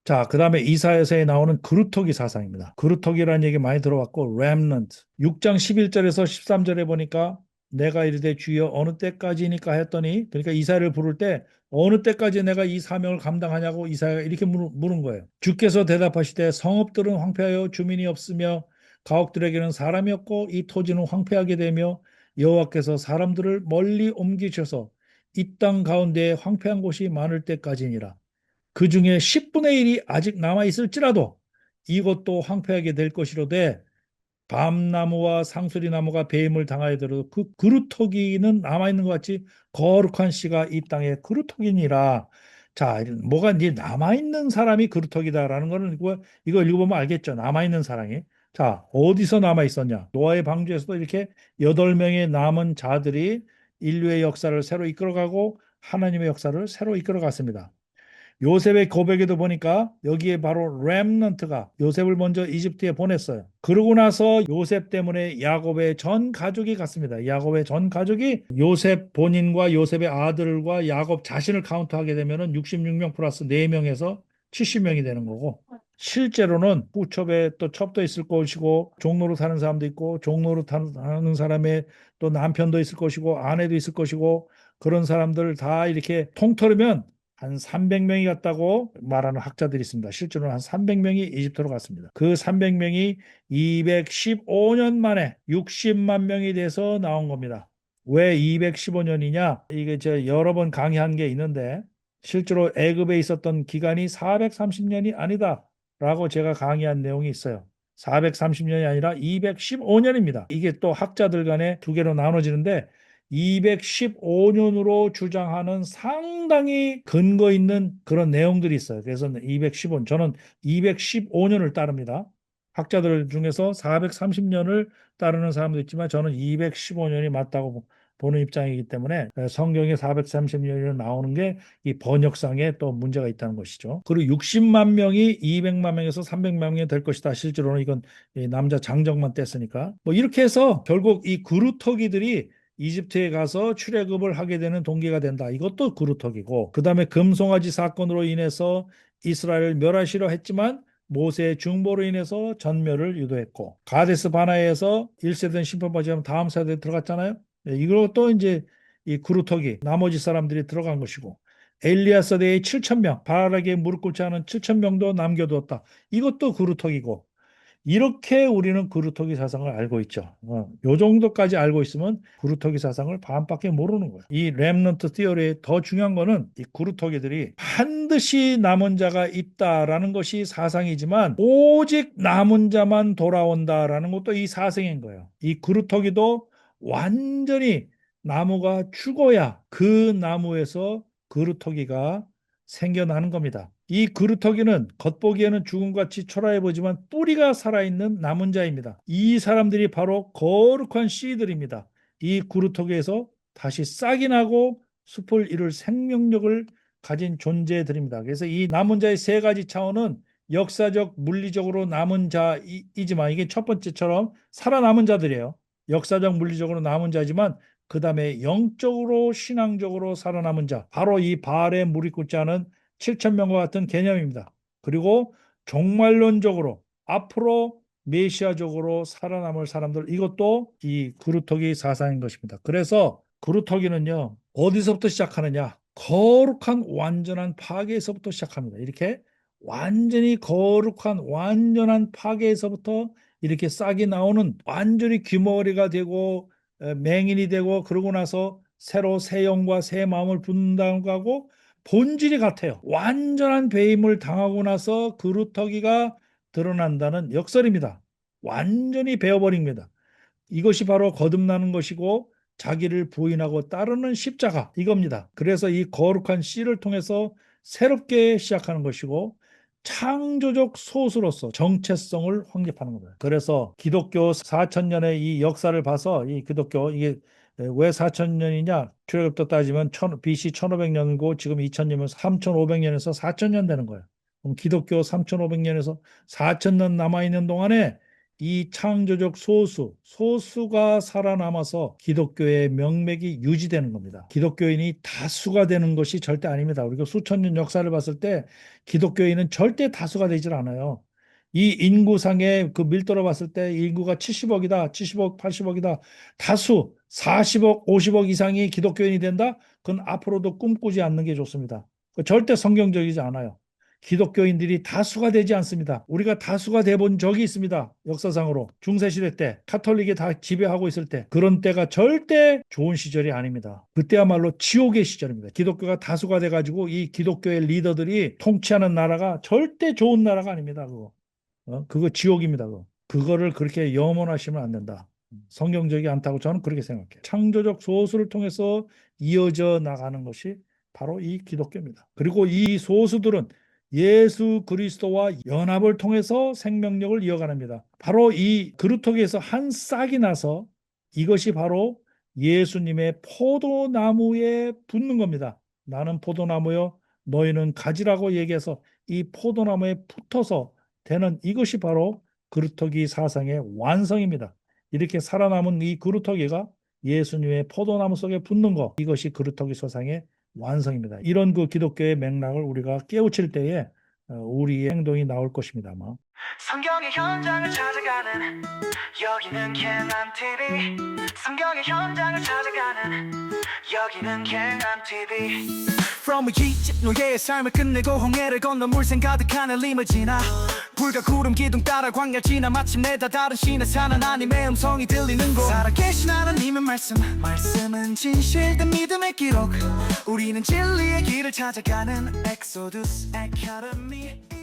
자, 그 다음에 이사야서에 나오는 그루터기 사상입니다. 그루터기라는 얘기 많이 들어봤고, remnant. 6장 11절에서 13절에 보니까 내가 이르되 주여 어느 때까지니까 했더니, 그러니까 이사야를 부를 때 어느 때까지 내가 이 사명을 감당하냐고 이사야가 이렇게 물은 거예요. 주께서 대답하시되 성읍들은 황폐하여 주민이 없으며 가옥들에게는 사람이 없고 이 토지는 황폐하게 되며 여호와께서 사람들을 멀리 옮기셔서 이 땅 가운데에 황폐한 곳이 많을 때까지니라. 그 중에 10분의 1이 아직 남아 있을지라도 이것도 황폐하게 될 것이로되 밤나무와 상수리나무가 배임을 당하여도 그 그루터기는 남아있는 것 같이 거룩한 씨가 이 땅에 그루터기니라. 자, 뭐가 이제 남아있는 사람이 그루터기다라는 거는 이거 읽어보면 알겠죠. 남아있는 사람이. 자, 어디서 남아있었냐? 노아의 방주에서도 이렇게 8명의 남은 자들이 인류의 역사를 새로 이끌어가고 하나님의 역사를 새로 이끌어갔습니다. 요셉의 고백에도 보니까 여기에 바로 렘넌트가 요셉을 먼저 이집트에 보냈어요. 그러고 나서 요셉 때문에 야곱의 전 가족이 갔습니다. 야곱의 전 가족이 요셉 본인과 요셉의 아들과 야곱 자신을 카운트하게 되면 66명 플러스 4명에서 70명이 되는 거고, 실제로는 후첩에 또 첩도 있을 것이고 종로로 사는 사람도 있고 종로로 사는 사람의 또 남편도 있을 것이고 아내도 있을 것이고, 그런 사람들 다 이렇게 통틀으면 한 300명이 갔다고 말하는 학자들이 있습니다. 실제로는 한 300명이 이집트로 갔습니다. 그 300명이 215년 만에 60만 명이 돼서 나온 겁니다. 왜 215년이냐? 이게 제가 여러 번 강의한 게 있는데, 실제로 애굽에 있었던 기간이 430년이 아니다라고 제가 강의한 내용이 있어요. 430년이 아니라 215년입니다. 이게 또 학자들 간에 두 개로 나눠지는데, 215년으로 주장하는 상당히 근거 있는 그런 내용들이 있어요. 그래서 215, 저는 215년을 따릅니다. 학자들 중에서 430년을 따르는 사람도 있지만 저는 215년이 맞다고 보는 입장이기 때문에 성경에 430년이 나오는 게 이 번역상에 또 문제가 있다는 것이죠. 그리고 60만 명이 200만 명에서 300만 명이 될 것이다. 실제로는 이건 남자 장정만 뗐으니까. 뭐 이렇게 해서 결국 이 그루터기들이 이집트에 가서 출애굽을 하게 되는 동기가 된다. 이것도 그루터기고, 그 다음에 금송아지 사건으로 인해서 이스라엘을 멸하시려 했지만 모세의 중보로 인해서 전멸을 유도했고, 가데스 바나에서 1세대는 심판받지 다음 세대에 들어갔잖아요. 네, 이것도 이제 이 그루터기 나머지 사람들이 들어간 것이고, 엘리야 세대의 7천 명 바알에게 무릎 꿇지 않은 7천 명도 남겨두었다. 이것도 그루터기고, 이렇게 우리는 그루터기 사상을 알고 있죠. 요 정도까지 알고 있으면 그루터기 사상을 반밖에 모르는 거예요. 이 렘넌트 티어리의 더 중요한 거는 이 그루터기들이 반드시 남은 자가 있다라는 것이 사상이지만 오직 남은 자만 돌아온다라는 것도 이 사상인 거예요. 이 그루터기도 완전히 나무가 죽어야 그 나무에서 그루터기가 생겨나는 겁니다. 이 그루터기는 겉보기에는 죽음같이 초라해 보지만 뿌리가 살아있는 남은 자입니다. 이 사람들이 바로 거룩한 씨들입니다. 이 그루터기에서 다시 싹이 나고 숲을 이룰 생명력을 가진 존재들입니다. 그래서 이 남은 자의 세 가지 차원은 역사적, 물리적으로 남은 자이지만, 이게 첫 번째처럼 살아남은 자들이에요. 역사적, 물리적으로 남은 자지만 그 다음에 영적으로, 신앙적으로 살아남은 자, 바로 이 바알의 무리 꿇지 않은 7천 명과 같은 개념입니다. 그리고 종말론적으로 앞으로 메시아적으로 살아남을 사람들, 이것도 이 그루터기 사상인 것입니다. 그래서 그루터기는요, 어디서부터 시작하느냐? 거룩한 완전한 파괴에서부터 시작합니다. 이렇게 완전히 거룩한 완전한 파괴에서부터 이렇게 싹이 나오는, 완전히 귀머거리가 되고 맹인이 되고, 그러고 나서 새로 새 영과 새 마음을 붙는다고 하고, 본질이 같아요. 완전한 배임을 당하고 나서 그루터기가 드러난다는 역설입니다. 완전히 베어버립니다. 이것이 바로 거듭나는 것이고 자기를 부인하고 따르는 십자가, 이겁니다. 그래서 이 거룩한 씨를 통해서 새롭게 시작하는 것이고 창조적 소수로서 정체성을 확립하는 겁니다. 그래서 기독교 4천년의 이 역사를 봐서 이 기독교, 이게 왜 4천년이냐? 출애굽부터 따지면 BC 1500년이고 지금 2000년이면 3500년에서 4000년 되는 거예요. 그럼 기독교 3500년에서 4000년 남아있는 동안에 이 창조적 소수가 살아남아서 기독교의 명맥이 유지되는 겁니다. 기독교인이 다수가 되는 것이 절대 아닙니다. 우리가 수천 년 역사를 봤을 때 기독교인은 절대 다수가 되질 않아요. 이 인구상의 그 밀도로 봤을 때 인구가 70억이다, 70억, 80억이다. 다수 40억, 50억 이상이 기독교인이 된다? 그건 앞으로도 꿈꾸지 않는 게 좋습니다. 절대 성경적이지 않아요. 기독교인들이 다수가 되지 않습니다. 우리가 다수가 돼 본 적이 있습니다. 역사상으로. 중세시대 때 카톨릭이 다 지배하고 있을 때 그런 때가 절대 좋은 시절이 아닙니다. 그때야말로 지옥의 시절입니다. 기독교가 다수가 돼가지고 이 기독교의 리더들이 통치하는 나라가 절대 좋은 나라가 아닙니다. 그거 지옥입니다. 그거를 그렇게 염원하시면 안 된다. 성경적이 않다고 저는 그렇게 생각해요. 창조적 소수를 통해서 이어져 나가는 것이 바로 이 기독교입니다. 그리고 이 소수들은 예수 그리스도와 연합을 통해서 생명력을 이어가랍니다. 바로 이 그루터기에서 한 싹이 나서 이것이 바로 예수님의 포도나무에 붙는 겁니다. 나는 포도나무요, 너희는 가지라고 얘기해서 이 포도나무에 붙어서 되는 이것이 바로 그루터기 사상의 완성입니다. 이렇게 살아남은 이 그루터기가 예수님의 포도나무 속에 붙는 것, 이것이 그루터기 사상의 완성입니다. 이런 그 기독교의 맥락을 우리가 깨우칠 때에 우리의 행동이 나올 것입니다. 아마. 성경의 현장을 찾아가는 여기는 갱한 TV. 성경의 현장을 찾아가는 여기는 갱한 TV. From 이집 노예의 삶을 끝내고 홍해를 건너 물샘 가득한 리무지나 불과 구름 기둥 따라 광야 지나 마침내 다 다른 신의 산 하나님의 음성이 들리는 곳. 살아계신 하나님의 말씀은 진실된 믿음의 기록. 우리는 진리의 길을 찾아가는 엑소두스 아카데미.